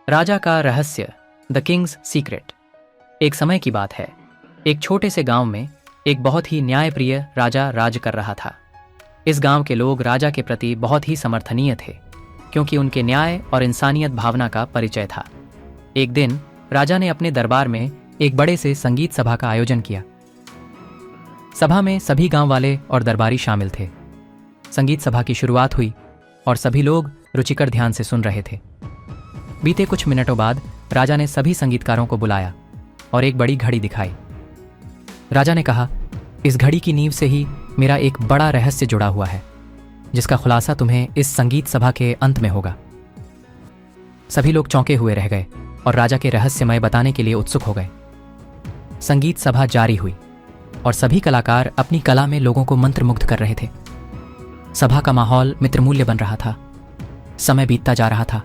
राजा का रहस्य, the Kings secret. एक समय की बात है, एक छोटे से गांव में एक बहुत ही न्यायप्रिय राजा राज कर रहा था। इस गांव के लोग राजा के प्रति बहुत ही समर्थनीय थे, क्योंकि उनके न्याय और इंसानियत भावना का परिचय था। एक दिन राजा ने अपने दरबार में एक बड़े से संगीत सभा का आयोजन किया। सभा में सभी गांव वाले और दरबारी शामिल थे। संगीत सभा की शुरुआत हुई और सभी लोग रुचिकर ध्यान से सुन रहे थे। बीते कुछ मिनटों बाद राजा ने सभी संगीतकारों को बुलाया और एक बड़ी घड़ी दिखाई। राजा ने कहा, इस घड़ी की नींव से ही मेरा एक बड़ा रहस्य जुड़ा हुआ है, जिसका खुलासा तुम्हें इस संगीत सभा के अंत में होगा। सभी लोग चौंके हुए रह गए और राजा के रहस्यमय बताने के लिए उत्सुक हो गए। संगीत सभा जारी हुई और सभी कलाकार अपनी कला में लोगों को मंत्रमुग्ध कर रहे थे। सभा का माहौल मित्रमूल्य बन रहा था। समय बीतता जा रहा था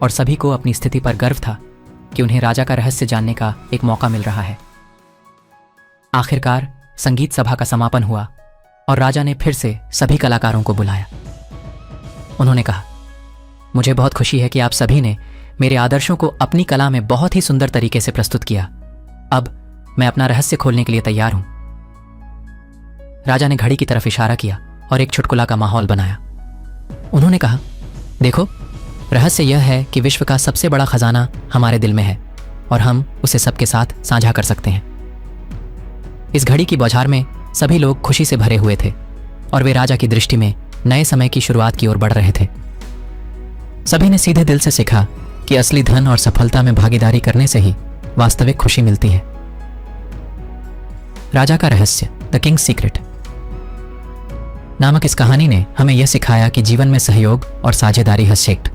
और सभी को अपनी स्थिति पर गर्व था कि उन्हें राजा का रहस्य जानने का एक मौका मिल रहा है। आखिरकार संगीत सभा का समापन हुआ और राजा ने फिर से सभी कलाकारों को बुलाया। उन्होंने कहा, मुझे बहुत खुशी है कि आप सभी ने मेरे आदर्शों को अपनी कला में बहुत ही सुंदर तरीके से प्रस्तुत किया। अब मैं अपना रहस्य खोलने के लिए तैयार हूं। राजा ने घड़ी की तरफ इशारा किया और एक चुटकुला का माहौल बनाया। उन्होंने कहा, देखो, रहस्य यह है कि विश्व का सबसे बड़ा खजाना हमारे दिल में है और हम उसे सबके साथ साझा कर सकते हैं। इस घड़ी की बौछार में सभी लोग खुशी से भरे हुए थे और वे राजा की दृष्टि में नए समय की शुरुआत की ओर बढ़ रहे थे। सभी ने सीधे दिल से सीखा कि असली धन और सफलता में भागीदारी करने से ही वास्तविक खुशी मिलती है। राजा का रहस्य, द किंग्स सीक्रेट नामक इस कहानी ने हमें यह सिखाया कि जीवन में सहयोग और साझेदारी है श्रेष्ठ।